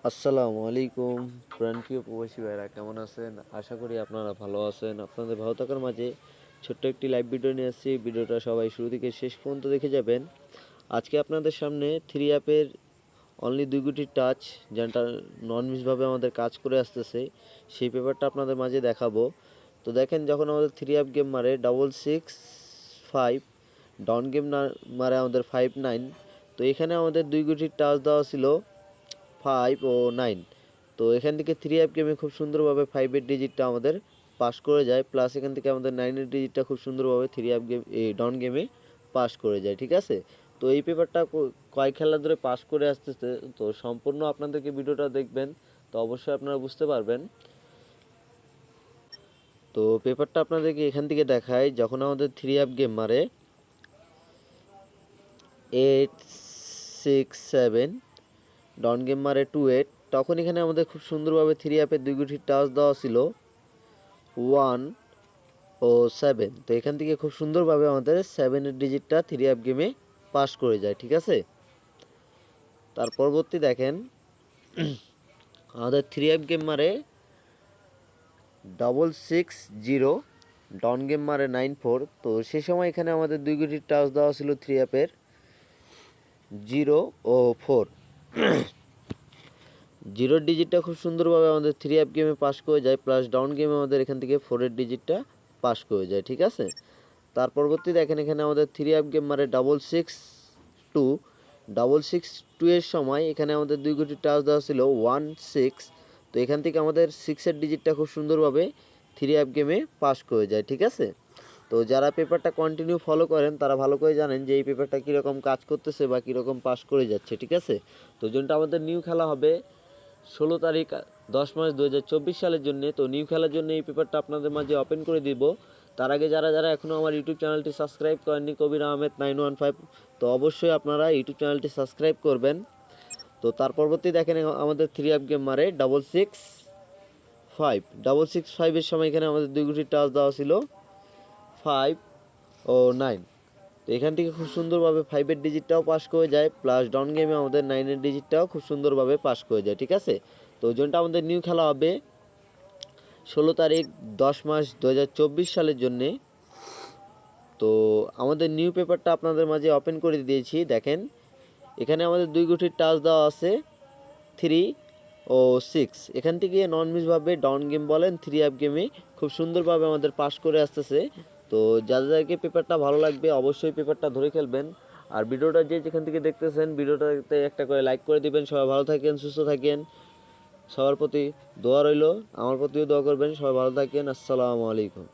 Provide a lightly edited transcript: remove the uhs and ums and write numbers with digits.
আসসালামু আলাইকুম প্রাণপ্রিয় প্রবাসী ভাইরা, কেমন আছেন? আশা করি আপনারা ভালো আছেন। আপনাদের ভালো থাকার মাঝে ছোট্ট একটি লাইভ ভিডিও নিয়ে আসছি। ভিডিওটা সবাই শুরু থেকে শেষ পর্যন্ত দেখে যাবেন। আজকে আপনাদের সামনে থ্রি অ্যাপের অনলি 2 গুটি টাচ, যেটা নন মিসভাবে আমাদের কাজ করে আসতেছে, সেই পেপারটা আপনাদের মাঝে দেখাবো। তো দেখেন, যখন আমাদের থ্রি অ্যাপ গেম মারে 665, ডাউন গেম মারে আমাদের 59। তো এখানে আমাদের 2 গুটির টাচ দেওয়া ছিল 5 ও 9। তো এখান থেকে থ্রি অ্যাপ গেমে খুব সুন্দরভাবে 5-এর ডিজিটটা আমাদের পাস করে যায়, প্লাস এখান থেকে আমাদের 9-এর ডিজিটটা খুব সুন্দরভাবে থ্রি অ্যাপ গেম এই ডাউন গেমে পাস করে যায়, ঠিক আছে? তো এই পেপারটা কয় খেলা ধরে পাস করে আসতেছে, তো সম্পূর্ণ আপনাদেরকে ভিডিওটা দেখবেন, তো অবশ্যই আপনারা বুঝতে পারবেন। তো পেপারটা আপনাদেরকে এখান থেকে দেখায়, যখন আমাদের থ্রি অ্যাপ গেম মারে 867, ডাউন গেম মারে 28, তখন এখানে আমাদের খুব সুন্দরভাবে থ্রি অ্যাপের 2 গুটির টাচ দেওয়া ছিল 1 ও 7। তো এখান থেকে খুব সুন্দরভাবে আমাদের 7-এর ডিজিটটা থ্রি অ্যাপ গেমে পাস করে যায়, ঠিক আছে? তার পরবর্তী দেখেন, আমাদের থ্রি অ্যাপ গেম মারে 660, ডাউন গেম মারে 94। তো সে সময় এখানে আমাদের 2 গুটির টাচ দেওয়া ছিল থ্রি অ্যাপের 0 ও 4। জিরোর ডিজিটটা খুব সুন্দরভাবে আমাদের থ্রি অ্যাপ গেমে পাস করে যায়, প্লাস ডাউন গেমে আমাদের এখান থেকে 4-এর ডিজিটটা পাস করে যায়, ঠিক আছে? তার পরবর্তী দেখেন, এখানে আমাদের থ্রি অ্যাপ গেম মারে 662 এর সময় এখানে আমাদের 2 গুটির টাচ দেওয়া ছিল 16। তো এখান থেকে আমাদের 6-এর ডিজিটটা খুব সুন্দরভাবে থ্রি অ্যাপ গেমে পাস করে যায়, ঠিক আছে? তো যারা পেপারটা কন্টিনিউ ফলো করেন তারা ভালো করে জানেন যে এই পেপারটা কীরকম কাজ করতেছে বা কীরকম পাস করে যাচ্ছে, ঠিক আছে? তো যেটা আমাদের নিউ খেলা হবে 16 তারিখ 10 মাস 2024 সালের জন্য। তো নিউ খেলার জন্য এই পেপারটা আপনাদের মাঝে ওপেন করে দিব। তার আগে যারা যারা এখনও আমার ইউটিউব চ্যানেলটি সাবস্ক্রাইব করেননি, কবির আহমেদ 915, তো অবশ্যই আপনারা ইউটিউব চ্যানেলটি সাবস্ক্রাইব করবেন। তো তার পরবর্তী দেখেন, আমাদের থ্রি অ্যাপ গেম মারে 665 এর সময় এখানে আমাদের 2 গুটির টাচ দেওয়া ছিল 5 ও 9। তো এখান থেকে খুব সুন্দরভাবে 5-এর ডিজিটটাও পাস করে যায়, প্লাস ডাউন গেমে আমাদের 9-এর ডিজিটটাও খুব সুন্দরভাবে পাস করে যায়, ঠিক আছে? তো ওই জন্যটা আমাদের নিউ খেলা হবে 16 তারিখ 10 মাস 2024 সালের জন্যে। তো আমাদের নিউ পেপারটা আপনাদের মাঝে ওপেন করে দিয়েছি। দেখেন, এখানে আমাদের 2 গুটির টাচ দেওয়া আছে 3 ও 6। এখান থেকে নন মিসভাবে ডাউন গেম বলেন থ্রি অ্যাপ গেমে খুব সুন্দরভাবে আমাদের পাস করে আসতেছে। তো যাদেরকে পেপারটা ভালো লাগবে অবশ্যই পেপারটা ধরে খেলবেন। আর ভিডিওটা যে যেখান থেকে দেখতেছেন, ভিডিওটাতে একটা করে লাইক করে দিবেন। সবাই ভালো থাকেন, সুস্থ থাকেন। সবার প্রতি দোয়া রইল, আমার প্রতিও দোয়া করবেন। সবাই ভালো থাকেন। আসসালামু আলাইকুম।